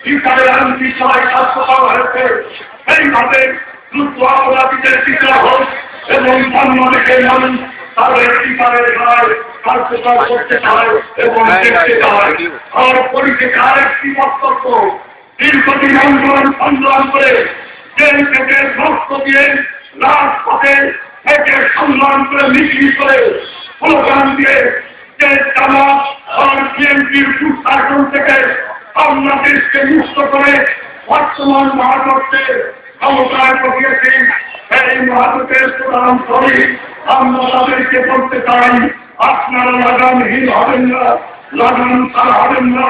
বিচারের আইনটি সবাই স্বাস্থ্য করা হয়েছে। এইভাবে দ্রুত অপরাধীদের বিচার হোক এবং সম্মানিত মানুষ তাদের বিচারের রায় কার্যকর করতে চায় এবং দেখতে চায়। আর পরিশেষে আরেকটি বক্তব্য, দীর্ঘদিন আন্দোলন সংগ্রাম করে জেল থেকে রক্ত দিয়ে রাজপথে থেকে সংগ্রাম করে মিছিল করে স্লোগান দিয়ে যে জামাত আর বিএনপির কুশাসন থেকে বাংলাদেশকে মুক্ত করে বর্তমান মহাজোটকে ক্ষমতায় বসিয়েছি। এই মহাজোটের প্রধান শরীর আমরা তাদেরকে বলতে চাই, আপনারা লাগামহীন হবেন না, লাগাম ছাড়া হবেন না,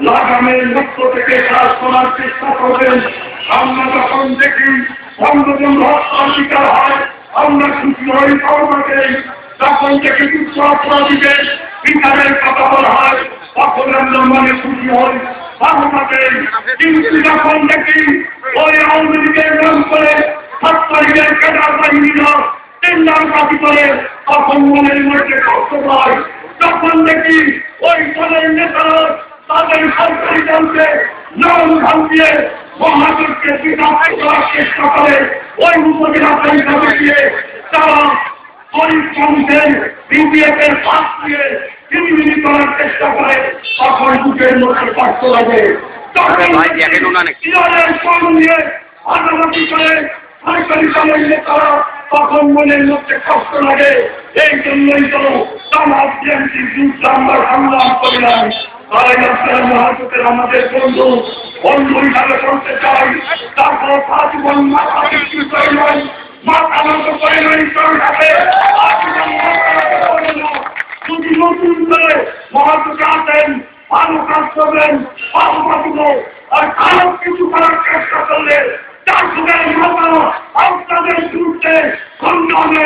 লাগামের লক্ষ্য থেকে কাজ করার চেষ্টা করবেন। আমরা যখন দেখি অন্যজন হত্যার শিকার হয় আমরা খুশি হই সর্বকে, যখন দেখি দুঃখ অপরাধীদের বিচারের কথা বলা হয় তখন আমরা মনে খুশি হই সর্বকে। কিন্তু যখন দেখি ওই আওয়ামী লীগের নাম করে ছাত্রলীগের ক্যাডার বাহিনীরা চিন্তাবাদী করে তখন মনের মধ্যে কষ্ট হয়। যখন দেখি ওই দলের নেতারা তাদের সরকারি দলকে নাম ভাঙিয়ে মহাজোটকে বিতাড়িত করার চেষ্টা করে, ওই উপজেলা পরিষদ দিয়ে তারা পরিশ্রমদের বিপিএফের ফাঁস দিয়ে চিনিমিনি করার চেষ্টা করে, তখন বুকের মধ্যে কষ্ট লাগে। তখন শ্রম নিয়ে আদালতি করে সরকারি দলের নেতারা তখন মনের মধ্যে কষ্ট লাগে। এই জন্যই তো জামাত বিএনপির বিরুদ্ধে আমরা সংগ্রাম করলাম। তাই আপনারা মহাজোটের আমাদের বন্ধু হিসাবে করতে চাই। তারপর আজীবন মাথা বিক্রি করে নয়, মাথা নত করে নয়, সরকারে আজীবন যদি নতুন করে মহাজোটে আসেন, ভালো কাজ করবেন, ভালো পাঠিব আর খারাপ কিছু করার চেষ্টা করলে তার যুগের মাথা আপনাদের বিরুদ্ধে সংগ্রামে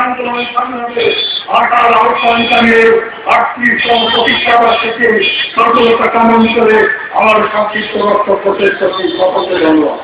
আন্দোলন সংগ্রামে আটার আহ্বান জানিয়ে আর্থিক প্রতিষ্ঠা থেকে সফলতা কামনা করে আমার সংক্ষিপ্ত বক্তব্য শেষ করছি। সকলকে ধন্যবাদ।